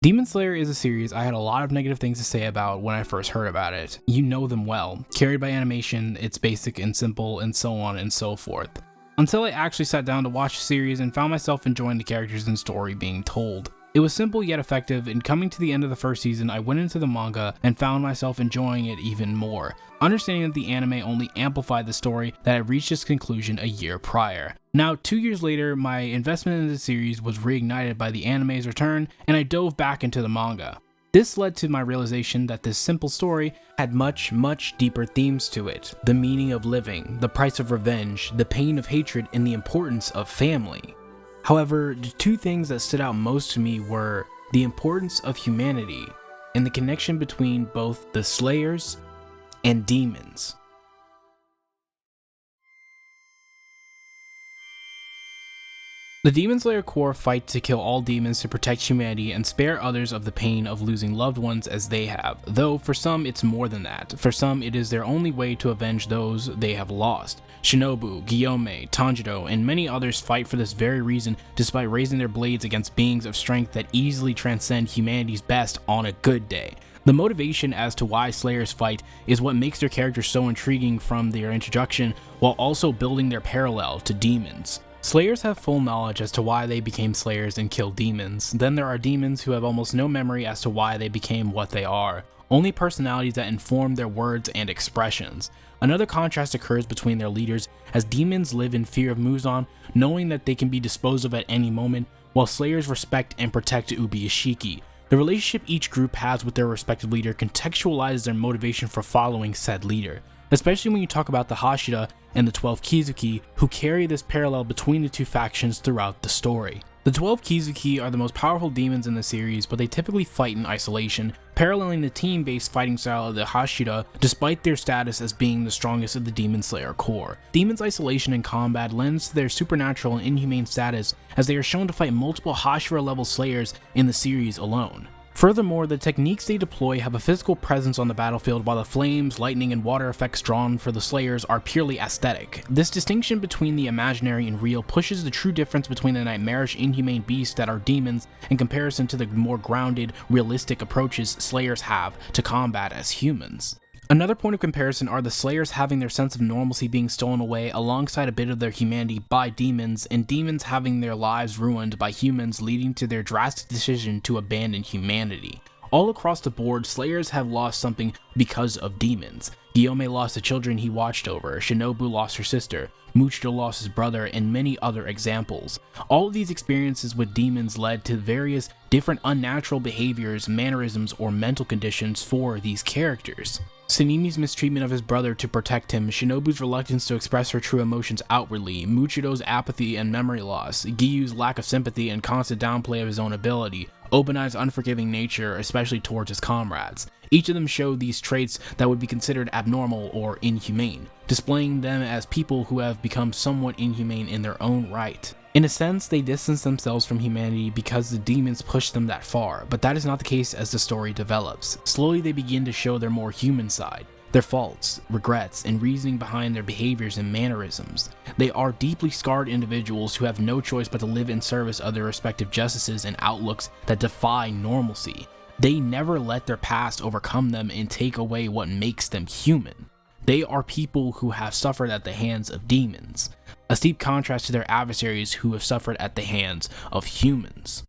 Demon Slayer is a series I had a lot of negative things to say about when I first heard about it. You know them well. Carried by animation, it's basic and simple, and so on and so forth. Until I actually sat down to watch the series and found myself enjoying the characters and story being told. It was simple yet effective, and coming to the end of the first season, I went into the manga and found myself enjoying it even more, understanding that the anime only amplified the story that had reached its conclusion a year prior. Now, 2 years later, my investment in the series was reignited by the anime's return, and I dove back into the manga. This led to my realization that this simple story had much deeper themes to it. The meaning of living, the price of revenge, the pain of hatred, and the importance of family. However, the two things that stood out most to me were the importance of humanity and the connection between both the Slayers and demons. The Demon Slayer Corps fight to kill all demons to protect humanity and spare others of the pain of losing loved ones as they have, though for some it's more than that. For some it is their only way to avenge those they have lost. Shinobu, Guillaume, Tanjiro, and many others fight for this very reason despite raising their blades against beings of strength that easily transcend humanity's best on a good day. The motivation as to why Slayers fight is what makes their characters so intriguing from their introduction, while also building their parallel to demons. Slayers have full knowledge as to why they became Slayers and killed demons. Then there are demons who have almost no memory as to why they became what they are, only personalities that inform their words and expressions. Another contrast occurs between their leaders, as demons live in fear of Muzan, knowing that they can be disposed of at any moment, while Slayers respect and protect Ubuyashiki. The relationship each group has with their respective leader contextualizes their motivation for following said leader, especially when you talk about the Hashira and the 12 Kizuki, who carry this parallel between the two factions throughout the story. The 12 Kizuki are the most powerful demons in the series, but they typically fight in isolation, paralleling the team-based fighting style of the Hashira, despite their status as being the strongest of the Demon Slayer Corps. Demons' isolation in combat lends to their supernatural and inhumane status, as they are shown to fight multiple Hashira-level Slayers in the series alone. Furthermore, the techniques they deploy have a physical presence on the battlefield, while the flames, lightning, and water effects drawn for the Slayers are purely aesthetic. This distinction between the imaginary and real pushes the true difference between the nightmarish, inhumane beasts that are demons in comparison to the more grounded, realistic approaches Slayers have to combat as humans. Another point of comparison are the Slayers having their sense of normalcy being stolen away alongside a bit of their humanity by demons, and demons having their lives ruined by humans, leading to their drastic decision to abandon humanity. All across the board, Slayers have lost something because of demons. Guillaume lost the children he watched over, Shinobu lost her sister, Muchito lost his brother, and many other examples. All of these experiences with demons led to various different unnatural behaviors, mannerisms, or mental conditions for these characters. Sanemi's mistreatment of his brother to protect him, Shinobu's reluctance to express her true emotions outwardly, Muchito's apathy and memory loss, Gyu's lack of sympathy and constant downplay of his own ability, Obanai's unforgiving nature, especially towards his comrades. Each of them showed these traits that would be considered abnormal or inhumane, displaying them as people who have become somewhat inhumane in their own right. In a sense, they distance themselves from humanity because the demons push them that far, but that is not the case as the story develops. Slowly they begin to show their more human side, their faults, regrets, and reasoning behind their behaviors and mannerisms. They are deeply scarred individuals who have no choice but to live in service of their respective justices and outlooks that defy normalcy. They never let their past overcome them and take away what makes them human. They are people who have suffered at the hands of demons, a steep contrast to their adversaries who have suffered at the hands of humans.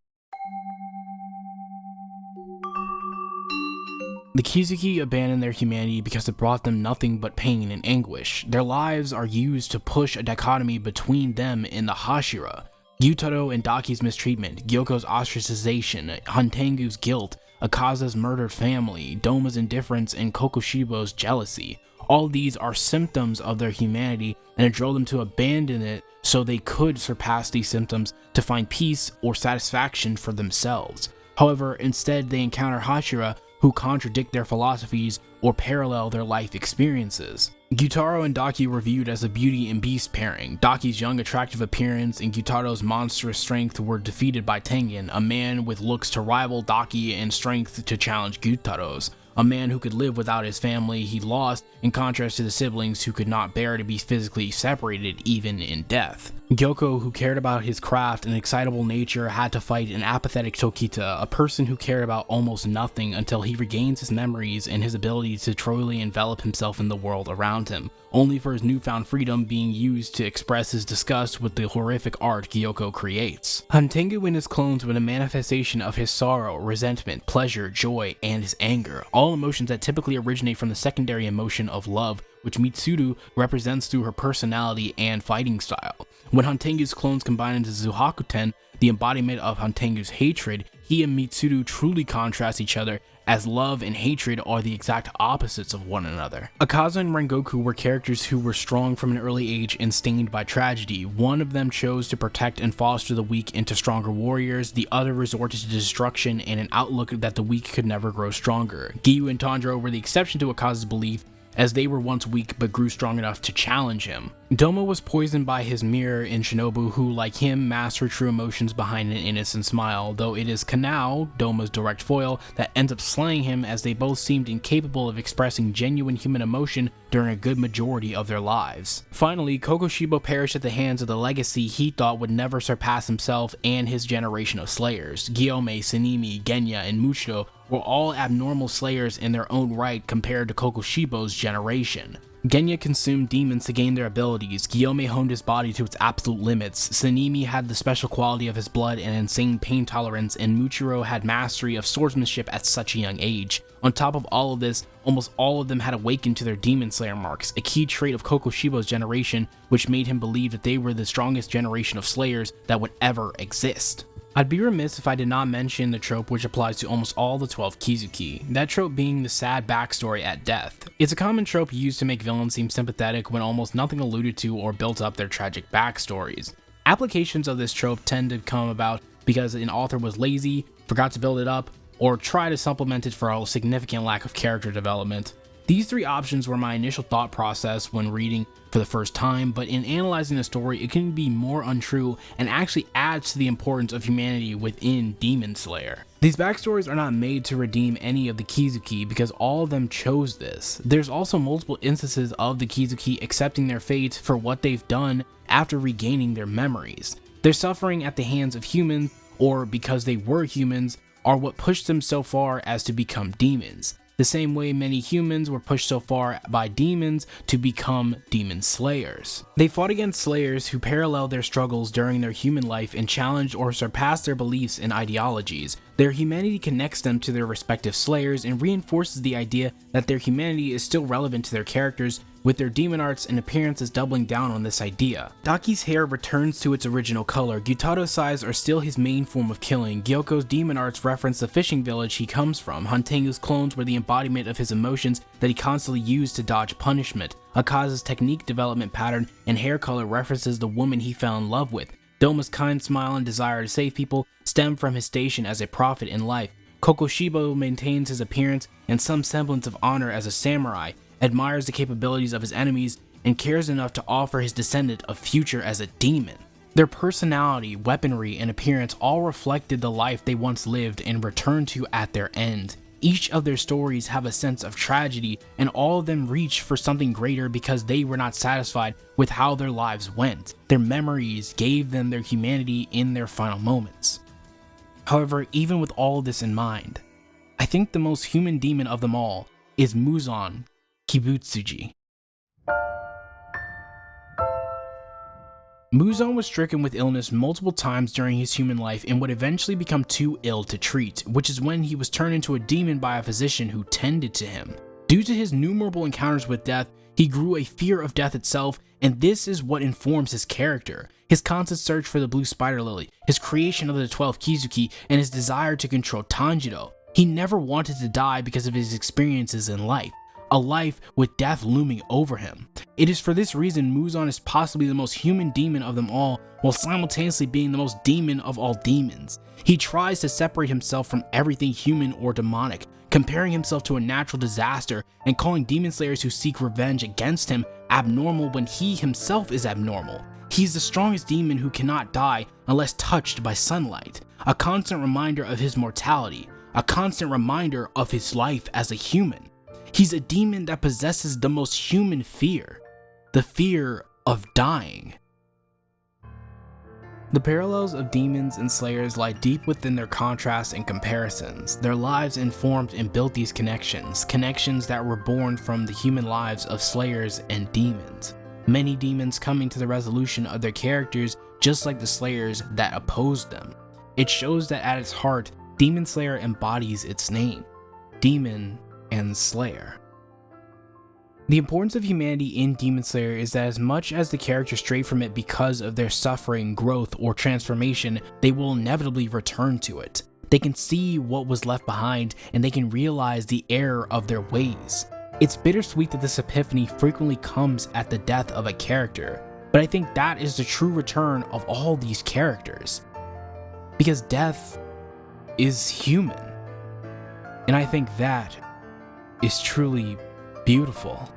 The Kizuki abandon their humanity because it brought them nothing but pain and anguish. Their lives are used to push a dichotomy between them and the Hashira. Gyutaro and Daki's mistreatment, Gyoko's ostracization, Hantengu's guilt, Akaza's murdered family, Doma's indifference, and Kokoshibo's jealousy. All these are symptoms of their humanity, and it drove them to abandon it so they could surpass these symptoms to find peace or satisfaction for themselves. However, instead they encounter Hashira, who contradict their philosophies or parallel their life experiences. Gyutaro and Daki were viewed as a beauty and beast pairing. Daki's young attractive appearance and Gyutaro's monstrous strength were defeated by Tengen, a man with looks to rival Daki and strength to challenge Gyutaro's. A man who could live without his family he lost, in contrast to the siblings who could not bear to be physically separated even in death. Gyoko, who cared about his craft and excitable nature, had to fight an apathetic Tokita, a person who cared about almost nothing until he regains his memories and his ability to truly envelop himself in the world around him, only for his newfound freedom being used to express his disgust with the horrific art Gyoko creates. Hantengu and his clones were the manifestation of his sorrow, resentment, pleasure, joy, and his anger, all emotions that typically originate from the secondary emotion of love, which Mitsuru represents through her personality and fighting style. When Hantengu's clones combine into Zuhakuten, the embodiment of Hantengu's hatred, he and Mitsuru truly contrast each other, as love and hatred are the exact opposites of one another. Akaza and Rengoku were characters who were strong from an early age and stained by tragedy. One of them chose to protect and foster the weak into stronger warriors, the other resorted to destruction and an outlook that the weak could never grow stronger. Giyu and Tanjiro were the exception to Akaza's belief, as they were once weak but grew strong enough to challenge him. Doma was poisoned by his mirror in Shinobu, who, like him, mastered true emotions behind an innocent smile, though it is Kanao, Doma's direct foil, that ends up slaying him, as they both seemed incapable of expressing genuine human emotion during a good majority of their lives. Finally, Kokoshibo perished at the hands of the legacy he thought would never surpass himself and his generation of slayers. Gyome, Sanemi, Genya, and Mushiro were all abnormal slayers in their own right compared to Kokoshibo's generation. Genya consumed demons to gain their abilities, Gyome honed his body to its absolute limits, Sanemi had the special quality of his blood and insane pain tolerance, and Muchiro had mastery of swordsmanship at such a young age. On top of all of this, almost all of them had awakened to their demon slayer marks, a key trait of Kokoshibo's generation, which made him believe that they were the strongest generation of slayers that would ever exist. I'd be remiss if I did not mention the trope which applies to almost all the 12 Kizuki, that trope being the sad backstory at death. It's a common trope used to make villains seem sympathetic when almost nothing alluded to or built up their tragic backstories. Applications of this trope tend to come about because an author was lazy, forgot to build it up, or try to supplement it for a significant lack of character development. These three options were my initial thought process when reading for the first time, but in analyzing the story, it can be more untrue and actually adds to the importance of humanity within Demon Slayer. These backstories are not made to redeem any of the Kizuki because all of them chose this. There's also multiple instances of the Kizuki accepting their fate for what they've done after regaining their memories. Their suffering at the hands of humans, or because they were humans, are what pushed them so far as to become demons. The same way many humans were pushed so far by demons to become demon slayers. They fought against slayers who paralleled their struggles during their human life and challenged or surpassed their beliefs and ideologies. Their humanity connects them to their respective slayers and reinforces the idea that their humanity is still relevant to their characters, with their demon arts and appearances doubling down on this idea. Daki's hair returns to its original color, Gyutaro's size are still his main form of killing, Gyoko's demon arts reference the fishing village he comes from, Hantengu's clones were the embodiment of his emotions that he constantly used to dodge punishment, Akaza's technique development pattern and hair color references the woman he fell in love with, Doma's kind smile and desire to save people stem from his station as a prophet in life, Kokoshibo maintains his appearance and some semblance of honor as a samurai, admires the capabilities of his enemies, and cares enough to offer his descendant a future as a demon. Their personality, weaponry, and appearance all reflected the life they once lived and returned to at their end. Each of their stories have a sense of tragedy, and all of them reach for something greater because they were not satisfied with how their lives went. Their memories gave them their humanity in their final moments. However, even with all of this in mind, I think the most human demon of them all is Muzan Kibutsuji. Muzan was stricken with illness multiple times during his human life and would eventually become too ill to treat, which is when he was turned into a demon by a physician who tended to him. Due to his numerable encounters with death, he grew a fear of death itself, and this is what informs his character. His constant search for the blue spider lily, his creation of the 12 Kizuki, and his desire to control Tanjiro. He never wanted to die because of his experiences in life. A life with death looming over him. It is for this reason Muzan is possibly the most human demon of them all, while simultaneously being the most demon of all demons. He tries to separate himself from everything human or demonic, comparing himself to a natural disaster and calling demon slayers who seek revenge against him abnormal when he himself is abnormal. He's the strongest demon who cannot die unless touched by sunlight, a constant reminder of his mortality, a constant reminder of his life as a human. He's a demon that possesses the most human fear, the fear of dying. The parallels of demons and slayers lie deep within their contrasts and comparisons. Their lives informed and built these connections that were born from the human lives of slayers and demons. Many demons coming to the resolution of their characters just like the slayers that opposed them. It shows that at its heart, Demon Slayer embodies its name, Demon and Slayer. The importance of humanity in Demon Slayer is that as much as the characters stray from it because of their suffering, growth, or transformation, they will inevitably return to it. They can see what was left behind and they can realize the error of their ways. It's bittersweet that this epiphany frequently comes at the death of a character, but I think that is the true return of all these characters. Because death is human. And I think that is truly beautiful.